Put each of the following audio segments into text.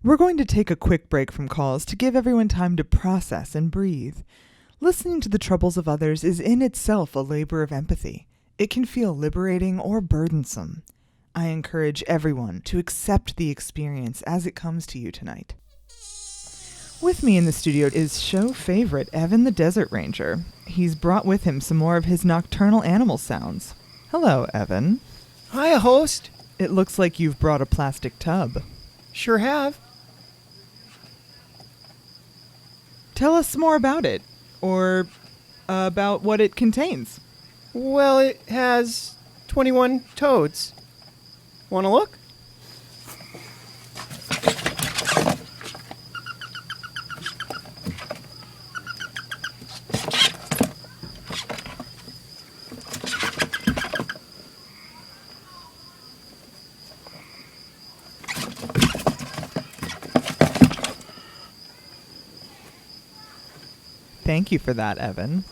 We're going to take a quick break from calls to give everyone time to process and breathe. Listening to the troubles of others is in itself a labor of empathy. It can feel liberating or burdensome. I encourage everyone to accept the experience as it comes to you tonight. With me in the studio is show favorite Evan the Desert Ranger. He's brought with him some more of his nocturnal animal sounds. Hello, Evan. Hi, host. It looks like you've brought a plastic tub. Sure have. Tell us more about it, or about what it contains. Well, it has 21 toads. Want to look? Thank you for that, Evan.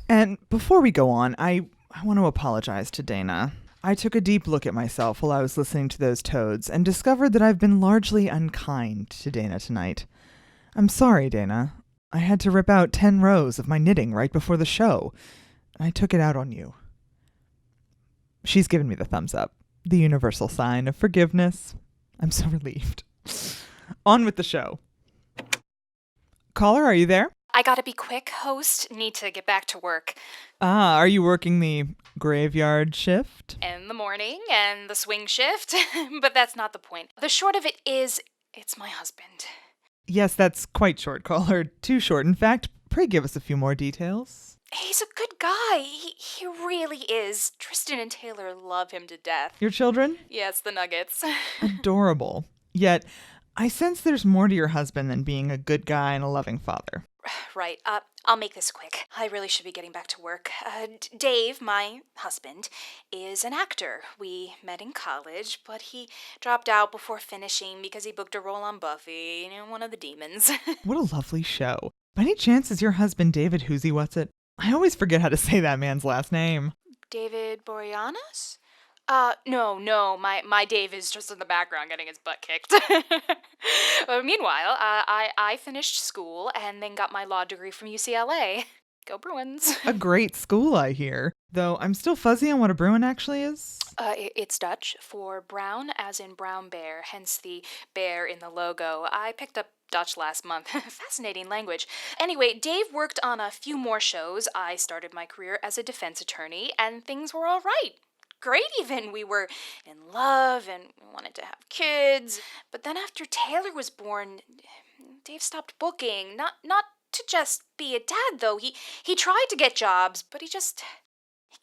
And before we go on, I want to apologize to Dana. I took a deep look at myself while I was listening to those toads and discovered that I've been largely unkind to Dana tonight. I'm sorry, Dana. I had to rip out 10 rows of my knitting right before the show. I took it out on you. She's given me the thumbs up, the universal sign of forgiveness. I'm so relieved. On with the show. Caller, are you there? I gotta be quick, host. Need to get back to work. Are you working the graveyard shift? In the morning and the swing shift. But that's not the point. The short of it is, it's my husband. Yes, that's quite short, caller. Too short, in fact. Pray give us a few more details. He's a good guy. He really is. Tristan and Taylor love him to death. Your children? Yes, the Nuggets. Adorable. Yet, I sense there's more to your husband than being a good guy and a loving father. Right. I'll make this quick. I really should be getting back to work. Dave, my husband, is an actor. We met in college, but he dropped out before finishing because he booked a role on Buffy, one of the demons. What a lovely show. By any chance is your husband David Who's-He What's It? I always forget how to say that man's last name. David Boreanaz? No, my Dave is just in the background getting his butt kicked. Meanwhile, I finished school and then got my law degree from UCLA. Go Bruins. A great school, I hear. Though I'm still fuzzy on what a Bruin actually is. It's Dutch for brown as in brown bear, hence the bear in the logo. I picked up Dutch last month. Fascinating language. Anyway, Dave worked on a few more shows. I started my career as a defense attorney, and things were all right. Great even. We were in love and we wanted to have kids. But then after Taylor was born, Dave stopped booking. Not to just be a dad, though. He tried to get jobs, but he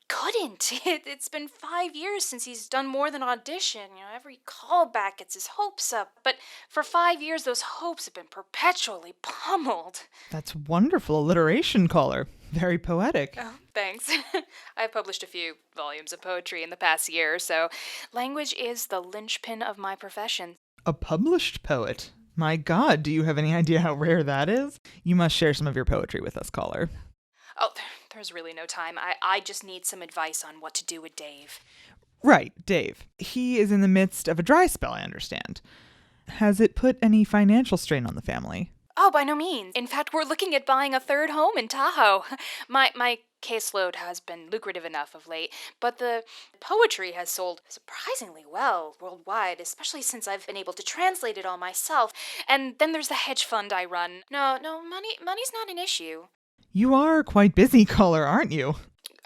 couldn't. It's been 5 years since he's done more than audition. Every callback gets his hopes up. But for 5 years, those hopes have been perpetually pummeled. That's wonderful alliteration, caller. Very poetic. Oh, thanks. I've published a few volumes of poetry in the past year or so. Language is the linchpin of my profession. A published poet? My God, do you have any idea how rare that is? You must share some of your poetry with us, caller. Oh, there's really no time. I just need some advice on what to do with Dave. Right, Dave. He is in the midst of a dry spell, I understand. Has it put any financial strain on the family? Oh, by no means. In fact, we're looking at buying a third home in Tahoe. My caseload has been lucrative enough of late, but the poetry has sold surprisingly well worldwide, especially since I've been able to translate it all myself. And then there's the hedge fund I run. No, money's not an issue. You are quite busy, caller, aren't you?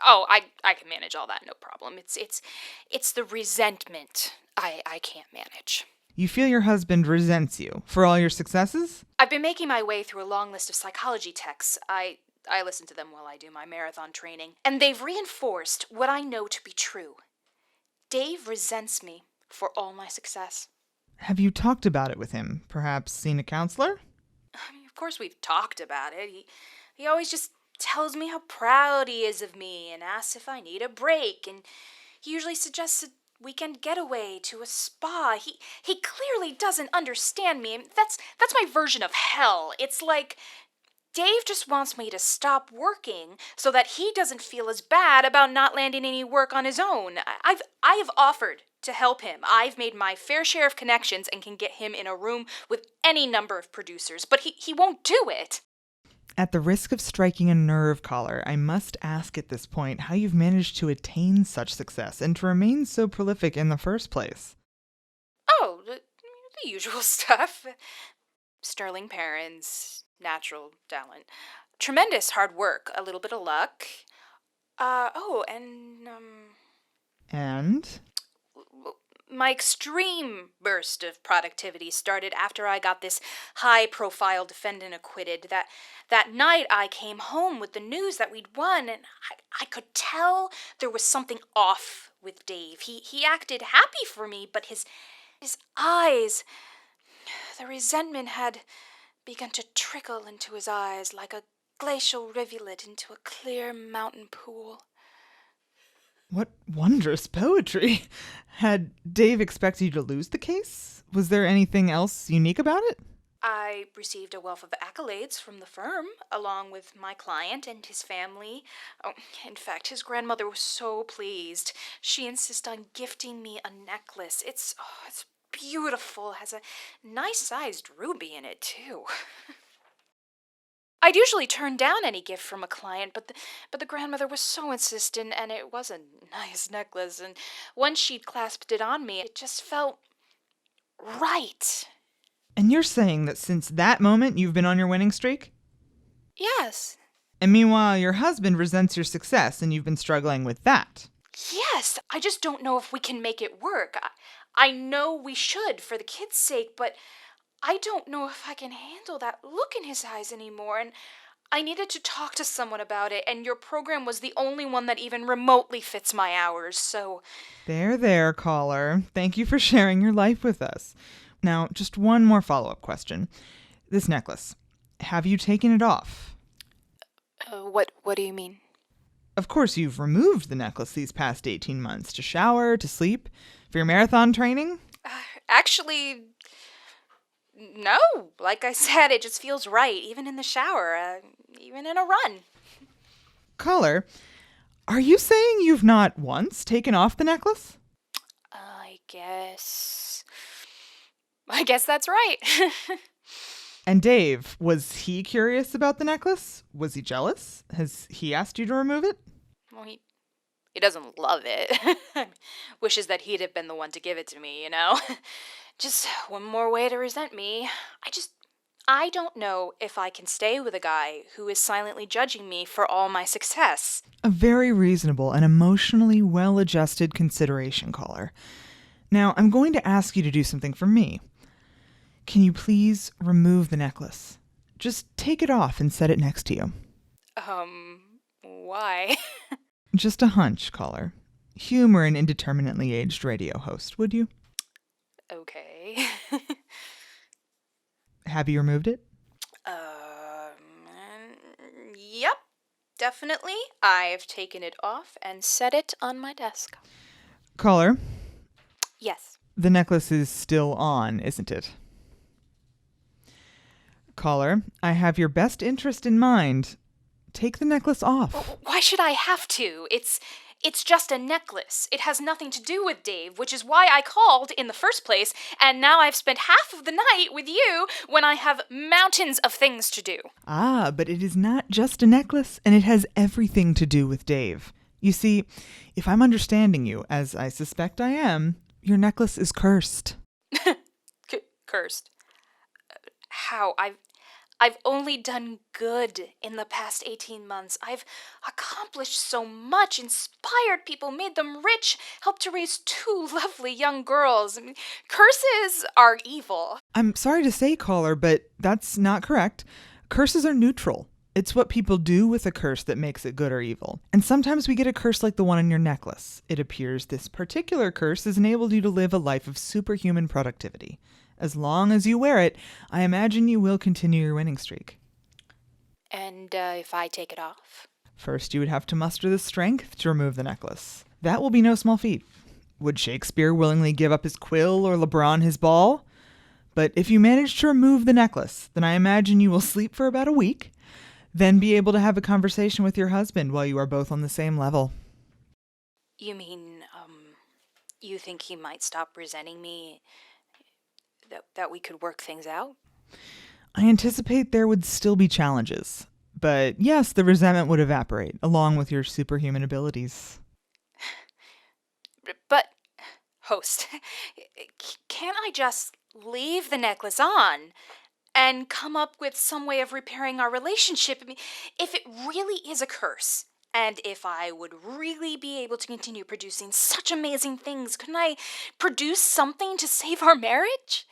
Oh, I can manage all that, no problem. It's the resentment I can't manage. You feel your husband resents you for all your successes? I've been making my way through a long list of psychology texts. I listen to them while I do my marathon training, and they've reinforced what I know to be true. Dave resents me for all my success. Have you talked about it with him? Perhaps seen a counselor? Of course we've talked about it. He always just tells me how proud he is of me and asks if I need a break, and he usually suggests a weekend getaway to a spa. He clearly doesn't understand me. That's my version of hell. It's like Dave just wants me to stop working so that he doesn't feel as bad about not landing any work on his own. I have offered to help him. I've made my fair share of connections and can get him in a room with any number of producers, but he won't do it. At the risk of striking a nerve, caller, I must ask at this point how you've managed to attain such success and to remain so prolific in the first place. Oh, the usual stuff. Sterling parents, natural talent, tremendous hard work, a little bit of luck. And? My extreme burst of productivity started after I got this high-profile defendant acquitted. That night I came home with the news that we'd won, and I could tell there was something off with Dave. He acted happy for me, but his eyes, the resentment had begun to trickle into his eyes like a glacial rivulet into a clear mountain pool. What wondrous poetry. Had Dave expected you to lose the case? Was there anything else unique about it? I received a wealth of accolades from the firm, along with my client and his family. Oh, in fact, his grandmother was so pleased. She insisted on gifting me a necklace. It's beautiful. Has a nice-sized ruby in it, too. I'd usually turn down any gift from a client, but the grandmother was so insistent, and it was a nice necklace, and once she'd clasped it on me, it just felt right. And you're saying that since that moment you've been on your winning streak? Yes. And meanwhile, your husband resents your success, and you've been struggling with that. Yes, I just don't know if we can make it work. I know we should for the kids' sake, but I don't know if I can handle that look in his eyes anymore, and I needed to talk to someone about it, and your program was the only one that even remotely fits my hours, so... There, caller. Thank you for sharing your life with us. Now, just one more follow-up question. This necklace, have you taken it off? What do you mean? Of course, you've removed the necklace these past 18 months to shower, to sleep, for your marathon training? Actually... No, like I said, it just feels right, even in the shower, even in a run. Caller, are you saying you've not once taken off the necklace? I guess that's right. And Dave, was he curious about the necklace? Was he jealous? Has he asked you to remove it? Well, he doesn't love it. Wishes that he'd have been the one to give it to me, you know? Just one more way to resent me. I don't know if I can stay with a guy who is silently judging me for all my success. A very reasonable and emotionally well-adjusted consideration, caller. Now, I'm going to ask you to do something for me. Can you please remove the necklace? Just take it off and set it next to you. Why? Just a hunch, caller. Humor an indeterminately aged radio host, would you? Okay. Have you removed it? Yep, definitely. I've taken it off and set it on my desk. Caller, Yes. the necklace is still on, isn't it? Caller, I have your best interest in mind. Take the necklace off. Why should I have to? It's just a necklace. It has nothing to do with Dave, which is why I called in the first place, and now I've spent half of the night with you when I have mountains of things to do. Ah, but it is not just a necklace, and it has everything to do with Dave. You see, if I'm understanding you, as I suspect I am, your necklace is cursed. Cursed. How? I've only done good in the past 18 months. I've accomplished so much, inspired people, made them rich, helped to raise 2 lovely young girls. I mean, curses are evil. I'm sorry to say, caller, but that's not correct. Curses are neutral. It's what people do with a curse that makes it good or evil. And sometimes we get a curse like the one on your necklace. It appears this particular curse has enabled you to live a life of superhuman productivity. As long as you wear it, I imagine you will continue your winning streak. And if I take it off? First, you would have to muster the strength to remove the necklace. That will be no small feat. Would Shakespeare willingly give up his quill or LeBron his ball? But if you manage to remove the necklace, then I imagine you will sleep for about a week, then be able to have a conversation with your husband while you are both on the same level. You mean, You think he might stop resenting me? That we could work things out? I anticipate there would still be challenges. But yes, the resentment would evaporate, along with your superhuman abilities. But, host, can't I just leave the necklace on and come up with some way of repairing our relationship? I mean, if it really is a curse, and if I would really be able to continue producing such amazing things, couldn't I produce something to save our marriage?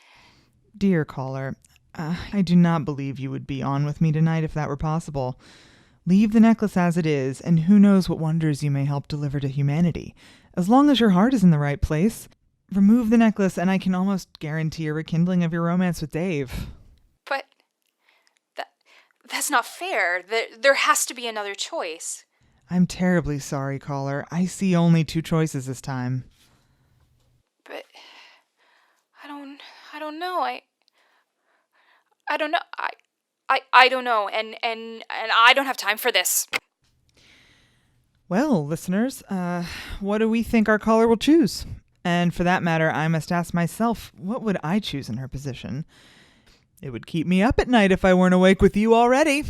Dear caller, I do not believe you would be on with me tonight if that were possible. Leave the necklace as it is, and who knows what wonders you may help deliver to humanity. As long as your heart is in the right place, remove the necklace and I can almost guarantee a rekindling of your romance with Dave. But that's not fair. There has to be another choice. I'm terribly sorry, caller. I see only two choices this time. But I don't know. I don't know. I don't know, and I don't have time for this. Well, listeners, what do we think our caller will choose? And for that matter, I must ask myself, what would I choose in her position? It would keep me up at night if I weren't awake with you already.